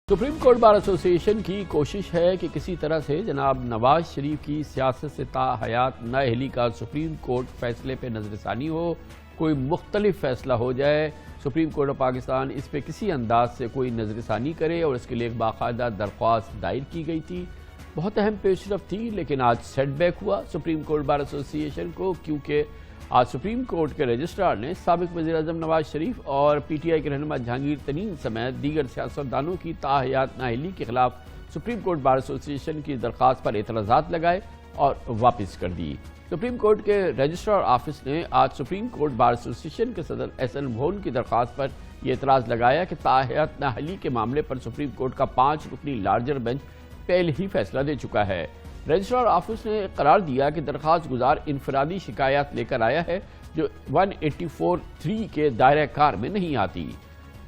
Supreme court bar ایسوسی ایشن کی کوشش ہے کہ کسی طرح سے جناب نواز شریف کی سیاست سے تاحیات نااہلی کا سپریم کورٹ فیصلے پہ نظر ثانی ہو، کوئی مختلف فیصلہ ہو جائے۔ سپریم کورٹ آف پاکستان اس پہ کسی انداز سے کوئی نظر ثانی کرے اور اس کے لیے ایک باقاعدہ درخواست دائر کی گئی تھی۔ بہت اہم پیش رفت تھی، لیکن آج سیٹ بیک ہوا سپریم کورٹ بار ایسوسی ایشن کو، کیونکہ آج سپریم کورٹ کے رجسٹرار نے سابق وزیر اعظم نواز شریف اور پی ٹی آئی کے رہنما جہانگیر ترین سمیت دیگر سیاستدانوں کی تاحیات نااہلی کے خلاف سپریم کورٹ بار ایسوسی ایشن کی درخواست پر اعتراضات لگائے اور واپس کر دی۔ سپریم کورٹ کے رجسٹرار آفس نے آج سپریم کورٹ بار ایسوسی ایشن کے صدر احسن بھون کی درخواست پر یہ اعتراض لگایا کہ تاحیات نااہلی کے معاملے پر سپریم کورٹ کا 5 رکنی لارجر بینچ پہلے ہی فیصلہ دے چکا ہے۔ رجسٹرار آفس نے قرار دیا کہ درخواست گزار انفرادی شکایات لے کر آیا ہے جو 184(3) کے دائرہ کار میں نہیں آتی۔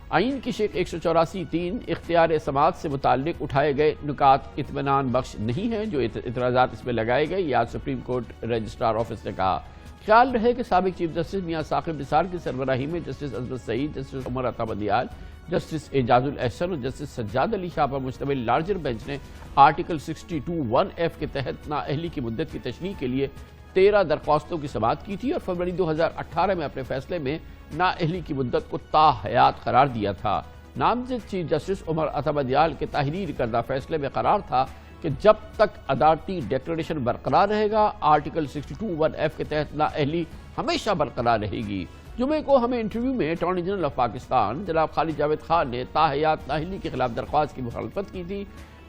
آئین کی شق 184(3) اختیار سماعت سے متعلق اٹھائے گئے نکات اطمینان بخش نہیں ہیں جو اعتراضات اس میں لگائے گئے، یہ آج سپریم کورٹ رجسٹرار آفس نے کہا۔ خیال رہے کہ سابق چیف جسٹس میاں ثاقب نثار کی سربراہی میں جسٹس عصمت سعید، جسٹس عمر عطا بندیال، جسٹس اعجاز الاحسن اور جسٹس سجاد علی شاہ پر مشتمل لارجر بینچ نے آرٹیکل 62(1)(f) کے تحت نااہلی کی مدت کی تشریح کے لیے 13 درخواستوں کی سماعت کی تھی اور فروری 2018 میں اپنے فیصلے میں نااہلی کی مدت کو تاحیات قرار دیا تھا۔ نامزد چیف جسٹس عمر عطا بندیال کے تحریر کردہ فیصلے میں قرار تھا کہ جب تک عدالتی ڈیکلریشن برقرار رہے گا، آرٹیکل 62(1)(f) کے تحت نااہلی ہمیشہ برقرار رہے گی۔ جمعے کو ہمیں انٹرویو میں اٹارنی جنرل آف پاکستان جناب خالد جاوید خان نے تاحیات نااہلی کے خلاف درخواست کی مخالفت کی تھی۔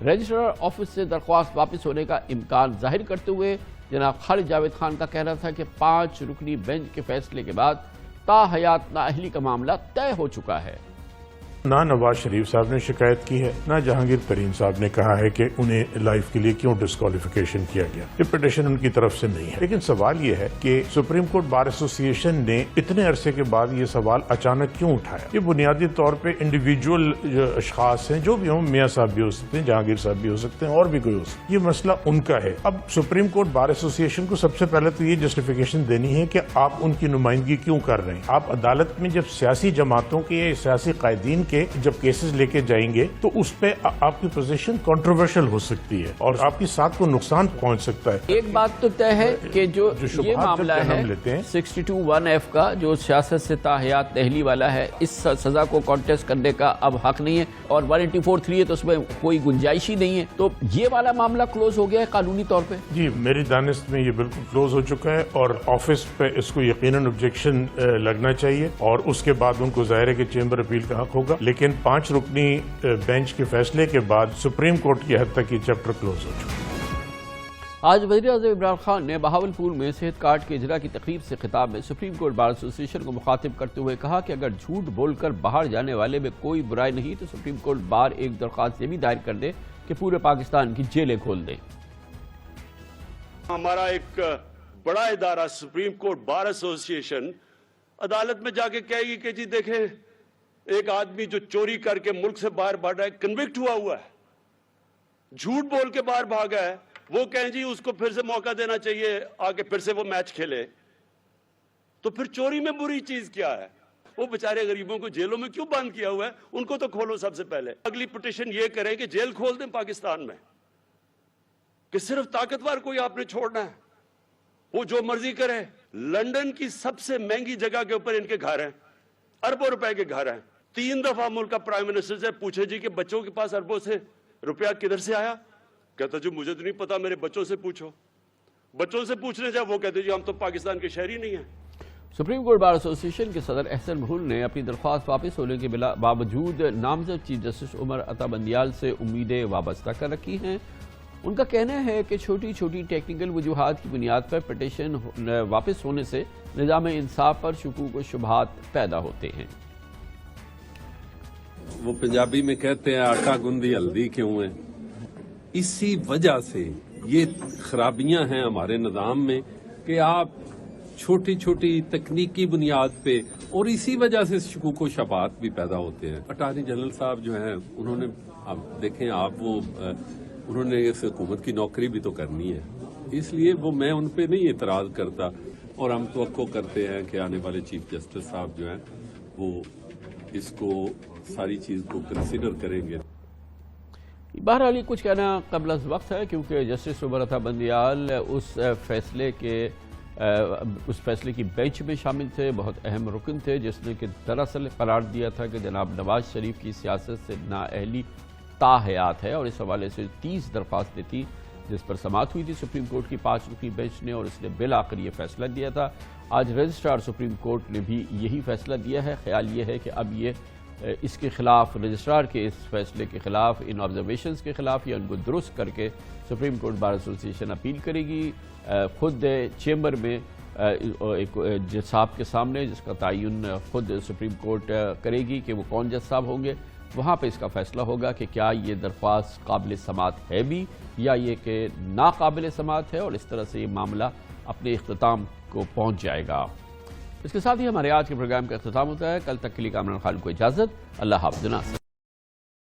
رجسٹرار آفس سے درخواست واپس ہونے کا امکان ظاہر کرتے ہوئے جناب خالد جاوید خان کا کہنا تھا کہ 5 رکنی بینچ کے فیصلے کے بعد تاحیات نااہلی کا معاملہ طے ہو چکا ہے۔ نہ نواز شریف صاحب نے شکایت کی ہے، نہ جہانگیر ترین صاحب نے کہا ہے کہ انہیں لائف کے لیے کیوں ڈسکوالیفیکیشن کیا گیا۔ یہ پٹیشن ان کی طرف سے نہیں ہے، لیکن سوال یہ ہے کہ سپریم کورٹ بار ایسوسی ایشن نے اتنے عرصے کے بعد یہ سوال اچانک کیوں اٹھایا۔ یہ بنیادی طور پہ انڈیویجول اشخاص ہیں، جو بھی ہوں، میاں صاحب بھی ہو سکتے ہیں، جہانگیر صاحب بھی ہو سکتے ہیں، اور بھی کوئی ہو سکتا ہے۔ یہ مسئلہ ان کا ہے۔ اب سپریم کورٹ بار ایسوسی ایشن کو سب سے پہلے تو یہ جسٹیفیکیشن دینی ہے کہ آپ ان کی نمائندگی کیوں کر رہے ہیں۔ آپ عدالت میں جب سیاسی جماعتوں کے یا سیاسی قائدین کے جب کیسز لے کے جائیں گے تو اس پہ آپ کی پوزیشن کنٹروورشل ہو سکتی ہے اور آپ کی ساتھ کو نقصان پہنچ سکتا ہے۔ ایک بات تو طے ہے کہ جو یہ معاملہ ہے 62(1)(f) کا جو سیاست سے تاحیات نااہلی والا ہے، اس سزا کو کانٹیسٹ کرنے کا اب حق نہیں ہے اور 184(3) ہے تو اس میں کوئی گنجائش ہی نہیں ہے، تو یہ والا معاملہ کلوز ہو گیا ہے قانونی طور پہ؟ جی، میری دانست میں یہ بالکل کلوز ہو چکا ہے اور آفس پہ اس کو یقیناً آبجیکشن لگنا چاہیے اور اس کے بعد ان کو ظاہر ہے کہ چیمبر اپیل کا حق ہوگا، لیکن 5 رکنی بینچ کے فیصلے کے بعد سپریم کورٹ کی حد تک یہ چیپٹر کلوز ہو چکا ہے۔ آج وزیر اعظم عمران خان نے بہاولپور میں صحت کارڈ کے اجرا کی تقریب سے خطاب میں سپریم کورٹ بار ایسوسی ایشن کو مخاطب کرتے ہوئے کہا کہ اگر جھوٹ بول کر باہر جانے والے میں کوئی برائی نہیں تو سپریم کورٹ بار ایک درخواست یہ بھی دائر کر دے کہ پورے پاکستان کی جیلیں کھول دے۔ ہمارا ایک بڑا ادارہ سپریم کورٹ بار ایسوسی ایشن عدالت میں جا کے کہے گی کہ جی دیکھیں، ایک آدمی جو چوری کر کے ملک سے باہر بھاگ رہا ہے، کنوکٹ ہوا ہے، جھوٹ بول کے باہر بھاگا ہے، وہ کہیں جی اس کو پھر سے موقع دینا چاہیے آگے پھر سے وہ میچ کھیلے، تو پھر چوری میں بری چیز کیا ہے؟ وہ بیچارے غریبوں کو جیلوں میں کیوں بند کیا ہوا ہے؟ ان کو تو کھولو سب سے پہلے۔ اگلی پٹیشن یہ کریں کہ جیل کھول دیں پاکستان میں، کہ صرف طاقتور کوئی آپ نے چھوڑنا ہے، وہ جو مرضی کرے۔ لندن کی سب سے مہنگی جگہ کے اوپر ان کے گھر ہیں، اربوں روپے کے گھر ہیں۔ 3 دفعہ ملک کا پرائم منسٹر سے پوچھے جی کہ بچوں کے پاس اربوں سے روپیہ کدھر سے آیا؟ کہتا جو مجھے تو نہیں پتا، میرے بچوں سے پوچھو۔ بچوں سے پوچھنے جا وہ کہتے جی ہم تو پاکستان کے شہری نہیں ہیں۔ سپریم کورٹ بار ایسوسی ایشن کے صدر احسن بھون نے اپنی درخواست واپس ہونے کے باوجود نامزد چیف جسٹس عمر عطا بندیال سے امیدیں وابستہ کر رکھی ہیں۔ ان کا کہنا ہے کہ چھوٹی چھوٹی ٹیکنیکل وجوہات کی بنیاد پر پٹیشن واپس ہونے سے نظام انصاف پر شکوک و شبہات پیدا ہوتے ہیں۔ وہ پنجابی میں کہتے ہیں آٹا گندی ہلدی کیوں ہے، اسی وجہ سے یہ خرابیاں ہیں ہمارے نظام میں کہ آپ چھوٹی چھوٹی تکنیکی بنیاد پہ، اور اسی وجہ سے شکوک و شبہات بھی پیدا ہوتے ہیں۔ اٹارنی جنرل صاحب جو ہیں انہوں نے، آپ دیکھیں انہوں نے اس حکومت کی نوکری بھی تو کرنی ہے، اس لیے وہ میں ان پہ نہیں اعتراض کرتا، اور ہم توقع کرتے ہیں کہ آنے والے چیف جسٹس صاحب جو ہیں وہ اس کو ساری چیز کو کنسیڈر کریں گے۔ بہرحال یہ کچھ کہنا قبل از وقت ہے، کیونکہ جسٹس عمر بندیال اس فیصلے کی بینچ میں شامل تھے، بہت اہم رکن تھے، جس نے کہ دراصل قرار دیا تھا کہ جناب نواز شریف کی سیاست سے نااہلی تاحیات ہے، اور اس حوالے سے 30 درخواستیں تھیں جس پر سماعت ہوئی تھی سپریم کورٹ کی 5 رکنی بینچ نے، اور اس نے بالآخر یہ فیصلہ دیا تھا۔ آج رجسٹرار سپریم کورٹ نے بھی یہی فیصلہ دیا ہے۔ خیال یہ ہے کہ اب یہ اس کے خلاف، رجسٹرار کے اس فیصلے کے خلاف، ان آبزرویشنز کے خلاف، یا ان کو درست کر کے سپریم کورٹ بار ایسوسی ایشن اپیل کرے گی خود چیمبر میں ایک جج صاحب کے سامنے، جس کا تعین خود سپریم کورٹ کرے گی کہ وہ کون جج صاحب ہوں گے۔ وہاں پہ اس کا فیصلہ ہوگا کہ کیا یہ درخواست قابل سماعت ہے بھی، یا یہ کہ ناقابل سماعت ہے، اور اس طرح سے یہ معاملہ اپنے اختتام کو پہنچ جائے گا۔ اس کے ساتھ ہی ہمارے آج کے پروگرام کا اختتام ہوتا ہے۔ کل تک کے لیے کامران خان کو اجازت۔ اللہ حافظ۔